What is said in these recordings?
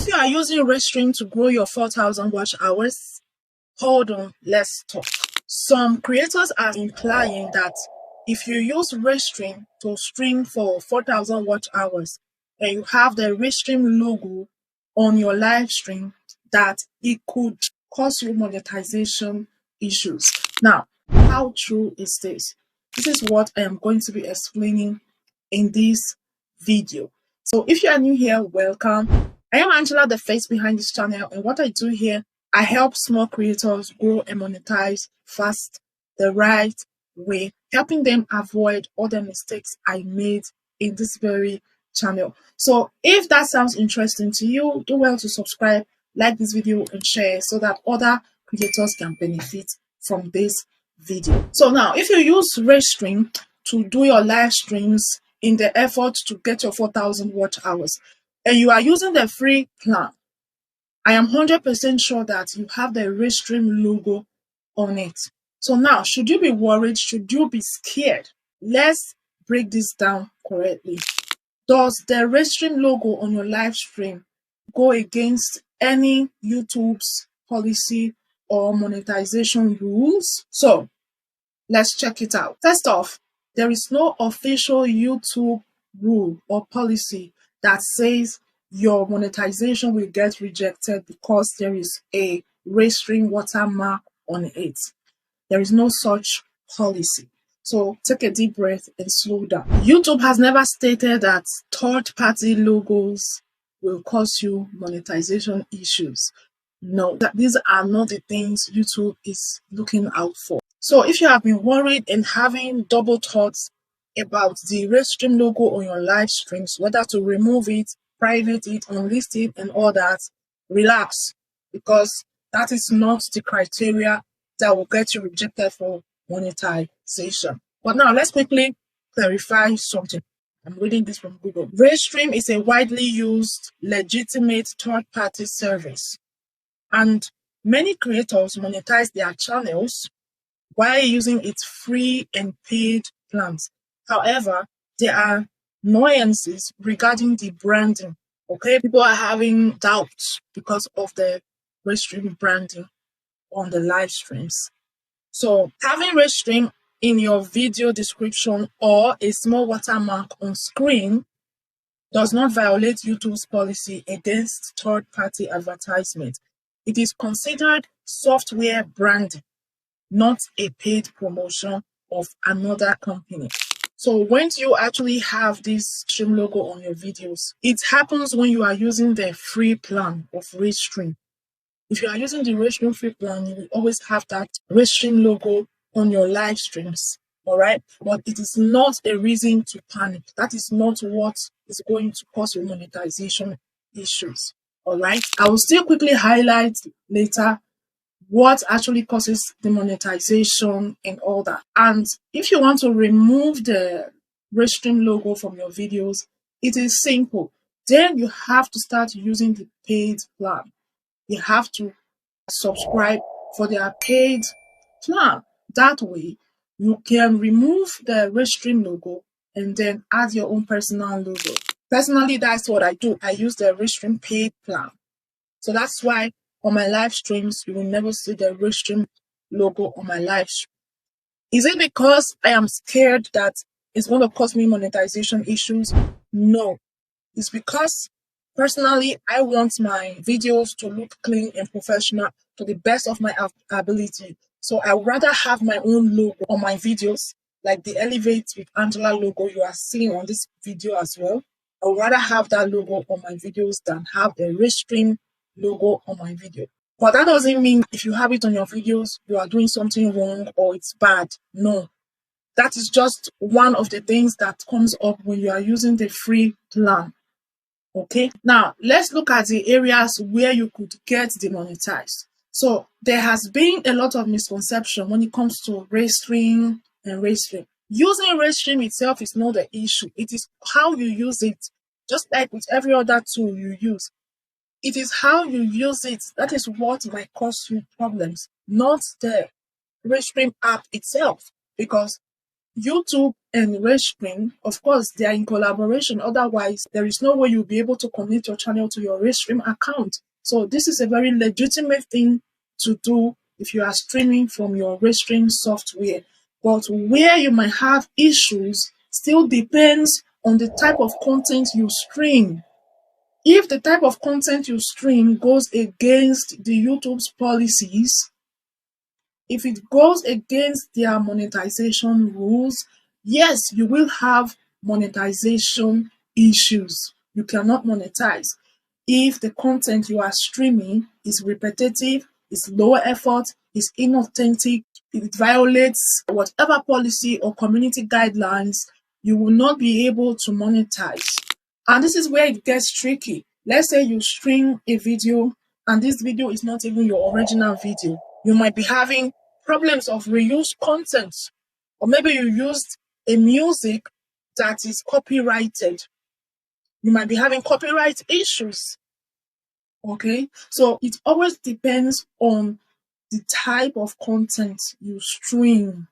If you are using Restream to grow your 4,000 watch hours, hold on, let's talk. Some creators are implying that if you use Restream to stream for 4,000 watch hours and you have the Restream logo on your live stream, that it could cause you monetization issues. Now, how true is this? This is what I am going to be explaining in this video. So if you are new here, welcome. I am Angela, the face behind this channel, and what I do here, I help small creators grow and monetize fast the right way, helping them avoid all the mistakes I made in this very channel. So if that sounds interesting to you, do well to subscribe, like this video, and share so that other creators can benefit from this video. So now, if you use Restream to do your live streams in the effort to get your 4,000 watch hours, and you are using the free plan, I am 100% sure that you have the Restream logo on it. So now, should you be worried? Should you be scared? Let's break this down correctly. Does the Restream logo on your live stream go against any YouTube's policy or monetization rules? So let's check it out. First off, there is no official YouTube rule or policy that says your monetization will get rejected because there is a Restream watermark on it. There is no such policy. So take a deep breath and slow down. YouTube has never stated that third-party logos will cause you monetization issues. No, these are not the things YouTube is looking out for. So if you have been worried and having double thoughts about the Restream logo on your live streams, whether to remove it, private it, unlist it, and all that, relax, because that is not the criteria that will get you rejected for monetization. But now let's quickly clarify something. I'm reading this from Google. Restream is a widely used, legitimate third-party service, and many creators monetize their channels while using its free and paid plans. However, there are nuances regarding the branding. Okay, people are having doubts because of the Restream branding on the live streams. So having Restream in your video description or a small watermark on screen does not violate YouTube's policy against third-party advertisement. It is considered software branding, not a paid promotion of another company. So when you actually have this Restream logo on your videos, it happens when you are using the free plan of Restream. If you are using the Restream free plan, you will always have that Restream logo on your live streams, all right? But it is not a reason to panic. That is not what is going to cause you monetization issues, all right? I will still quickly highlight later what actually causes the monetization and all that. And if you want to remove the Restream logo from your videos, it is simple. Then you have to start using the paid plan. You have to subscribe for their paid plan. That way, you can remove the Restream logo and then add your own personal logo. Personally, that's what I do. I use the Restream paid plan. So that's why on my live streams, you will never see the Restream logo on my live stream. Is it because I am scared that it's going to cause me monetization issues? No. It's because personally, I want my videos to look clean and professional to the best of my ability. So I would rather have my own logo on my videos, like the Elevate with Angela logo you are seeing on this video as well. I would rather have that logo on my videos than have the Restream logo on my video. But that doesn't mean if you have it on your videos, you are doing something wrong or it's bad. No. That is just one of the things that comes up when you are using the free plan. Okay, now let's look at the areas where you could get demonetized. So there has been a lot of misconception when it comes to Restream and Restream. Using Restream itself is not the issue. It is how you use it. Just like with every other tool you use, it is how you use it that is what might cause you problems, not the Restream app itself. Because YouTube and Restream, of course, they are in collaboration. Otherwise, there is no way you'll be able to connect your channel to your Restream account. So this is a very legitimate thing to do if you are streaming from your Restream software. But where you might have issues still depends on the type of content you stream. If the type of content you stream goes against the YouTube's policies, if it goes against their monetization rules, yes, you will have monetization issues. You cannot monetize if the content you are streaming is repetitive, is low effort, is inauthentic, it violates whatever policy or community guidelines. You will not be able to monetize. And this is where it gets tricky. Let's say you stream a video and this video is not even your original video. You might be having problems of reused content, or maybe you used a music that is copyrighted. You might be having copyright issues. Okay, so it always depends on the type of content you stream,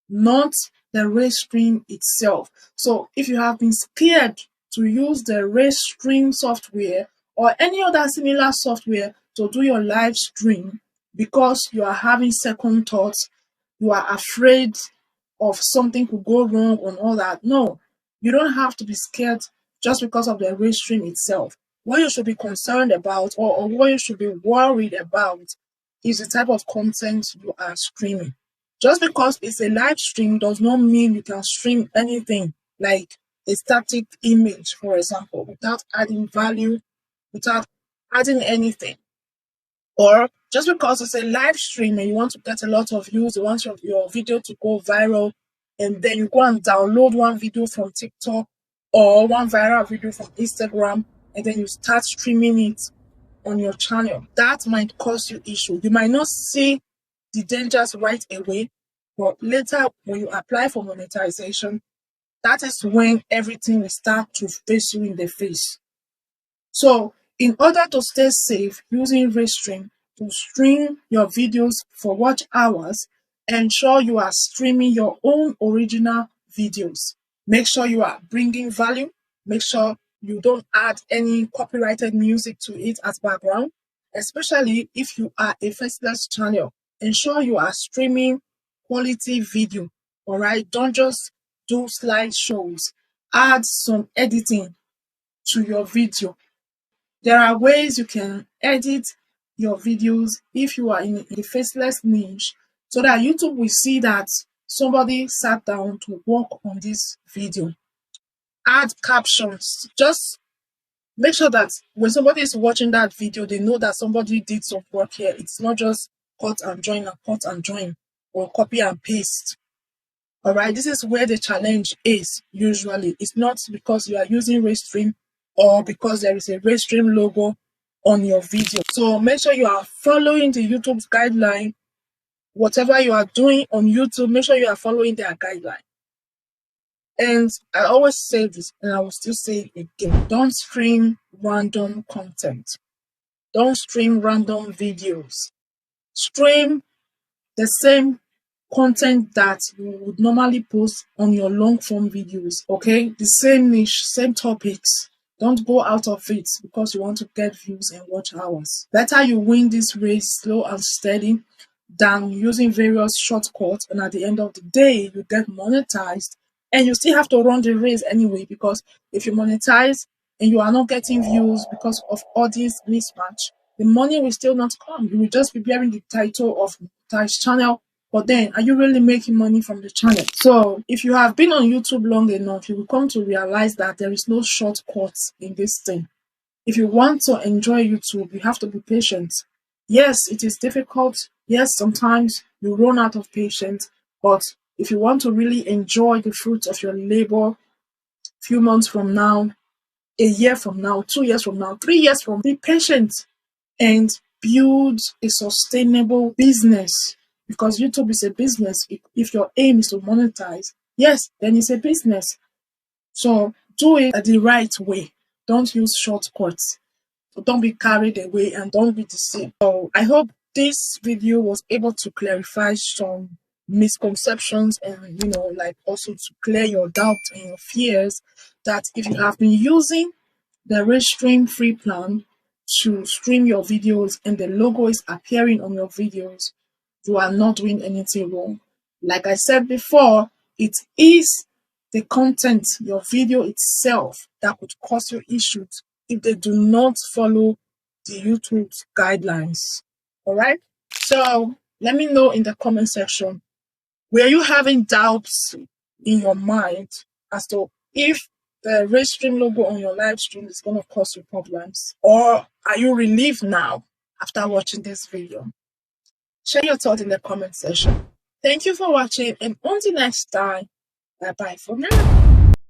not the Restream itself. So if you have been scared to use the Restream software or any other similar software to do your live stream because you are having second thoughts, you are afraid of something could go wrong and all that, no, you don't have to be scared just because of the Restream itself. What you should be concerned about, or what you should be worried about, is the type of content you are streaming. Just because it's a live stream does not mean you can stream anything like a static image, for example, without adding value, without adding anything. Or just because it's a live stream and you want to get a lot of views, you want your video to go viral, and then you go and download one video from TikTok or one viral video from Instagram, and then you start streaming it on your channel. That might cause you issue. You might not see the dangers right away, but later when you apply for monetization, that is when everything will start to face you in the face. So in order to stay safe using Restream to stream your videos for watch hours, ensure you are streaming your own original videos. Make sure you are bringing value. Make sure you don't add any copyrighted music to it as background, especially if you are a faceless channel. Ensure you are streaming quality video. All right, don't just do slideshows. Add some editing to your video. There are ways you can edit your videos if you are in the faceless niche, so that YouTube will see that somebody sat down to work on this video. Add captions. Just make sure that when somebody is watching that video, they know that somebody did some work here. It's not just cut and join and cut and join, or copy and paste. All right, this is where the challenge is usually. It's not because you are using Restream or because there is a Restream logo on your video. So make sure you are following the YouTube's guideline. Whatever you are doing on YouTube, make sure you are following their guideline. And I always say this, and I will still say it again. Don't stream random content. Don't stream random videos. Stream the same content that you would normally post on your long form videos. Okay, the same niche, same topics. Don't go out of it because you want to get views and watch hours. Better you win this race slow and steady than using various shortcuts, and at the end of the day you get monetized and you still have to run the race anyway, because if you monetize and you are not getting views because of audience mismatch, the money will still not come. You will just be bearing the title of monetized channel, but then are you really making money from the channel? So if you have been on YouTube long enough, you will come to realize that there is no shortcuts in this thing. If you want to enjoy YouTube, you have to be patient. Yes, it is difficult. Yes, sometimes you run out of patience, but if you want to really enjoy the fruits of your labor, few months from now, a year from now, 2 years from now, 3 years from now, be patient and build a sustainable business, because YouTube is a business. If your aim is to monetize, yes, then it's a business. So do it the right way. Don't use shortcuts. So don't be carried away and don't be deceived. So I hope this video was able to clarify some misconceptions, and like also to clear your doubts and your fears, that if you have been using the Restream free plan to stream your videos and the logo is appearing on your videos, you are not doing anything wrong. Like I said before, it is the content, your video itself, that could cause you issues if they do not follow the YouTube's guidelines. All right. So let me know in the comment section, were you having doubts in your mind as to if the Restream logo on your live stream is going to cause you problems? Or are you relieved now after watching this video? Share your thoughts in the comment section. Thank you for watching, and until next time, bye bye for now.